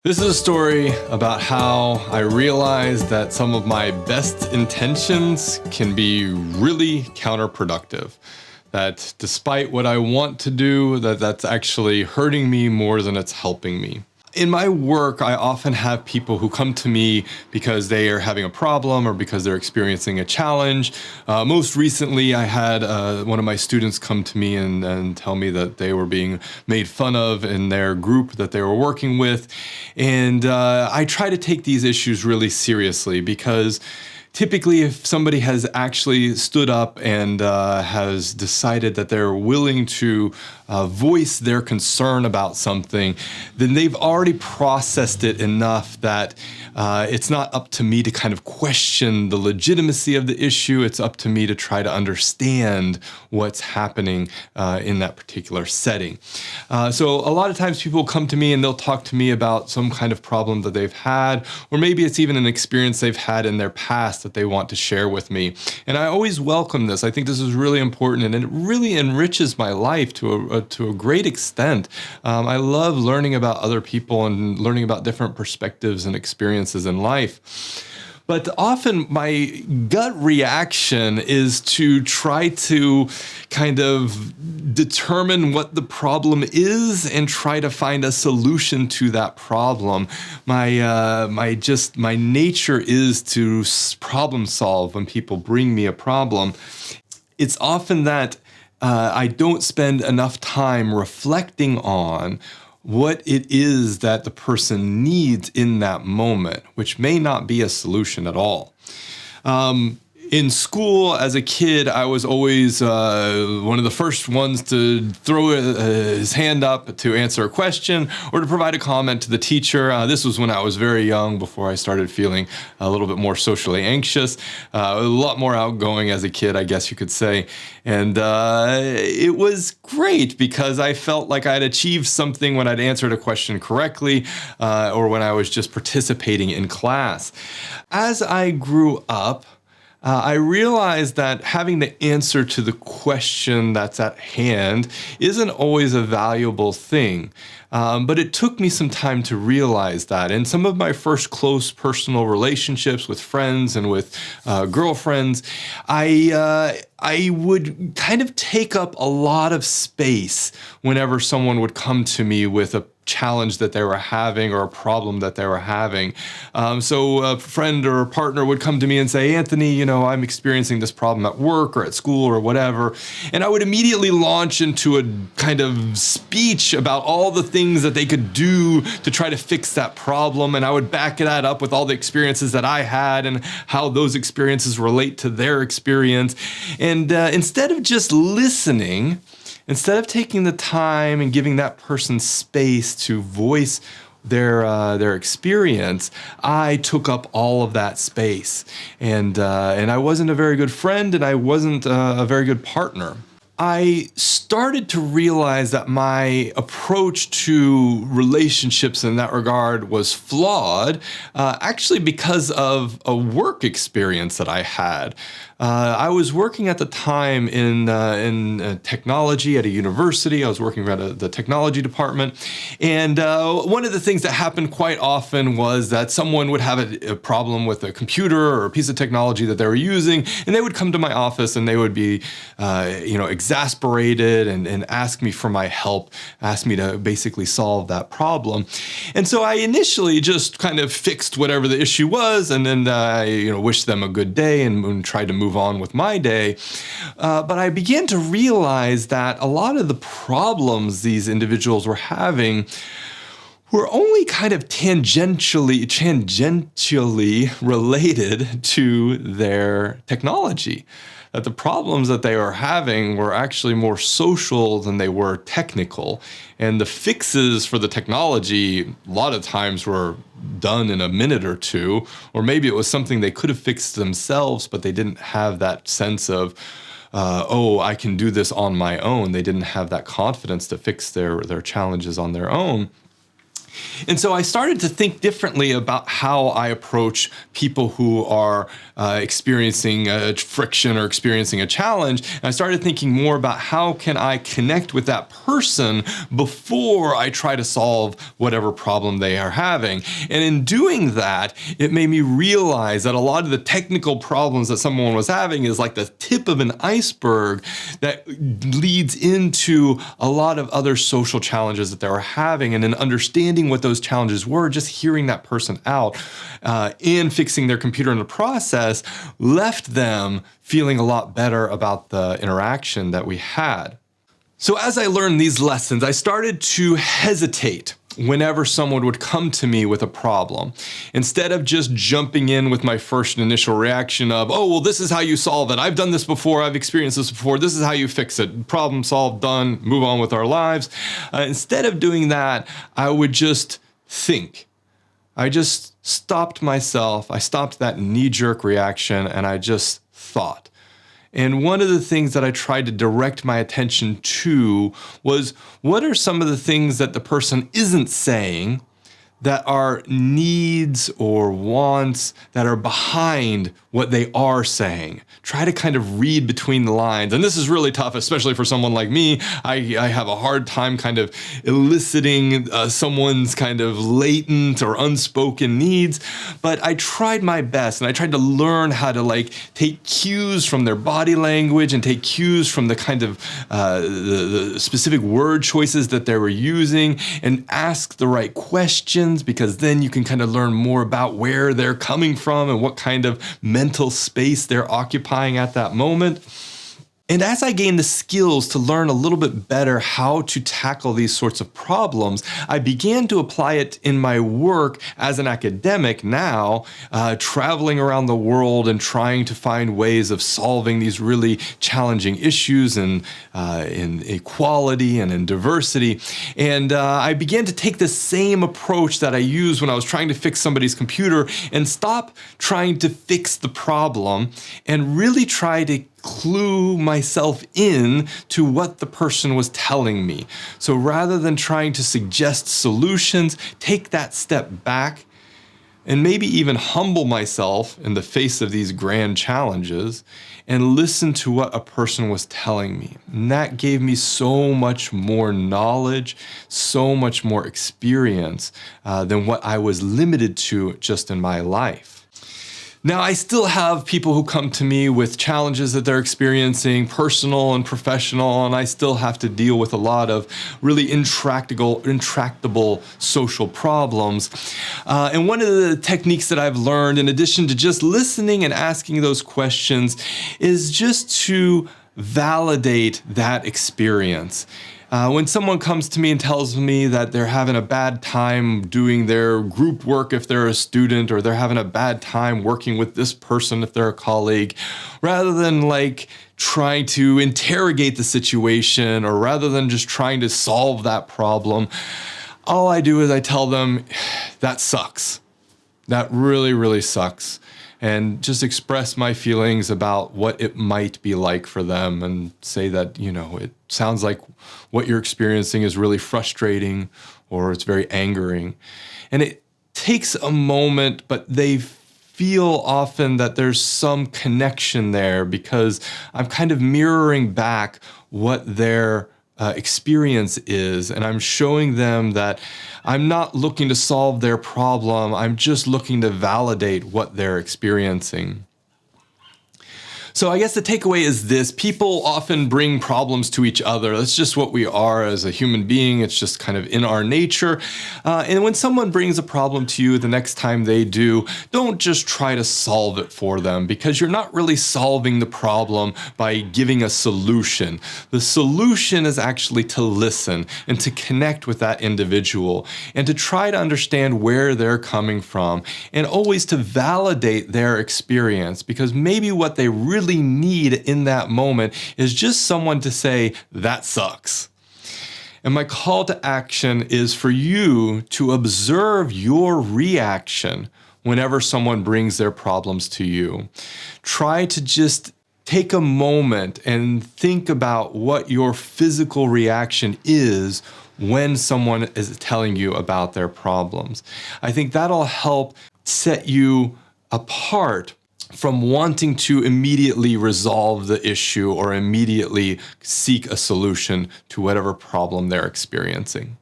This is a story about how I realized that some of my best intentions can be really counterproductive. That despite what I want to do, that's actually hurting me more than it's helping me. In my work, I often have people who come to me because they are having a problem or because they're experiencing a challenge. Most recently, I had one of my students come to me and tell me that they were being made fun of in their group that they were working with. And I try to take these issues really seriously because typically, if somebody has actually stood up and has decided that they're willing to voice their concern about something, then they've already processed it enough that it's not up to me to kind of question the legitimacy of the issue. It's up to me to try to understand what's happening in that particular setting. So a lot of times people come to me and they'll talk to me about some kind of problem that they've had, or maybe it's even an experience they've had in their past that they want to share with me. And I always welcome this. I think this is really important, and it really enriches my life to a great extent. I love learning about other people and learning about different perspectives and experiences in life. But often my gut reaction is to try to kind of determine what the problem is and try to find a solution to that problem. My nature is to problem solve when people bring me a problem. It's often that I don't spend enough time reflecting on what it is that the person needs in that moment, which may not be a solution at all. In school, as a kid, I was always one of the first ones to throw his hand up to answer a question or to provide a comment to the teacher. This was when I was very young, before I started feeling a little bit more socially anxious, a lot more outgoing as a kid, I guess you could say. And it was great because I felt like I'd achieved something when I'd answered a question correctly, or when I was just participating in class. As I grew up, I realized that having the answer to the question that's at hand isn't always a valuable thing. But it took me some time to realize that. In some of my first close personal relationships with friends and with girlfriends, I would kind of take up a lot of space whenever someone would come to me with a challenge that they were having or a problem that they were having. So a friend or a partner would come to me and say, Anthony, I'm experiencing this problem at work or at school or whatever. And I would immediately launch into a kind of speech about all the things that they could do to try to fix that problem. And I would back that up with all the experiences that I had and how those experiences relate to their experience. And instead of just listening, instead of taking the time and giving that person space to voice their experience, I took up all of that space, and I wasn't a very good friend, and I wasn't a very good partner. I started to realize that my approach to relationships in that regard was flawed, actually because of a work experience that I had. I was working at the time in technology at a university. I was working at the technology department. And one of the things that happened quite often was that someone would have a problem with a computer or a piece of technology that they were using, and they would come to my office and they would be exasperated and ask me for my help, ask me to basically solve that problem. And so I initially just kind of fixed whatever the issue was, and then I wished them a good day and tried to move on with my day. But I began to realize that a lot of the problems these individuals were having were only kind of tangentially related to their technology. That the problems that they were having were actually more social than they were technical. And the fixes for the technology, a lot of times, were done in a minute or two, or maybe it was something they could have fixed themselves, but they didn't have that sense of, I can do this on my own. They didn't have that confidence to fix their challenges on their own. And so I started to think differently about how I approach people who are experiencing a friction or experiencing a challenge. And I started thinking more about how can I connect with that person before I try to solve whatever problem they are having. And in doing that, it made me realize that a lot of the technical problems that someone was having is like the tip of an iceberg that leads into a lot of other social challenges that they were having. And in understanding what those challenges were, just hearing that person out and fixing their computer in the process left them feeling a lot better about the interaction that we had. So as I learned these lessons, I started to hesitate whenever someone would come to me with a problem. Instead of just jumping in with my first initial reaction of, oh, well, this is how you solve it. I've done this before. I've experienced this before. This is how you fix it. Problem solved, done, move on with our lives. Instead of doing that, I would just think. I just stopped myself. I stopped that knee-jerk reaction and I just thought. And one of the things that I tried to direct my attention to was, what are some of the things that the person isn't saying that are needs or wants that are behind what they are saying? Try to kind of read between the lines. And this is really tough, especially for someone like me. I have a hard time kind of eliciting someone's kind of latent or unspoken needs. But I tried my best, and I tried to learn how to like take cues from their body language and take cues from the kind of the specific word choices that they were using, and ask the right questions, because then you can kind of learn more about where they're coming from and what kind of mental space they're occupying at that moment. And as I gained the skills to learn a little bit better how to tackle these sorts of problems, I began to apply it in my work as an academic now, traveling around the world and trying to find ways of solving these really challenging issues in equality and in diversity. And I began to take the same approach that I used when I was trying to fix somebody's computer, and stop trying to fix the problem and really try to clue myself in to what the person was telling me. So rather than trying to suggest solutions, take that step back and maybe even humble myself in the face of these grand challenges and listen to what a person was telling me. And that gave me so much more knowledge, so much more experience than what I was limited to just in my life. Now, I still have people who come to me with challenges that they're experiencing, personal and professional, and I still have to deal with a lot of really intractable social problems. And one of the techniques that I've learned, in addition to just listening and asking those questions, is just to validate that experience. When someone comes to me and tells me that they're having a bad time doing their group work if they're a student, or they're having a bad time working with this person if they're a colleague, rather than like trying to interrogate the situation, or rather than just trying to solve that problem, all I do is I tell them, that sucks. That really, really sucks. And just express my feelings about what it might be like for them, and say that, it sounds like what you're experiencing is really frustrating, or it's very angering. And it takes a moment, but they feel often that there's some connection there, because I'm kind of mirroring back what their experience is, and I'm showing them that I'm not looking to solve their problem, I'm just looking to validate what they're experiencing. So I guess the takeaway is this: people often bring problems to each other. That's just what we are as a human being. It's just kind of in our nature. And when someone brings a problem to you, the next time they do, don't just try to solve it for them, because you're not really solving the problem by giving a solution. The solution is actually to listen and to connect with that individual, and to try to understand where they're coming from, and always to validate their experience, because maybe what they really need in that moment is just someone to say, that sucks. And my call to action is for you to observe your reaction whenever someone brings their problems to you. Try to just take a moment and think about what your physical reaction is when someone is telling you about their problems. I think that'll help set you apart from wanting to immediately resolve the issue or immediately seek a solution to whatever problem they're experiencing.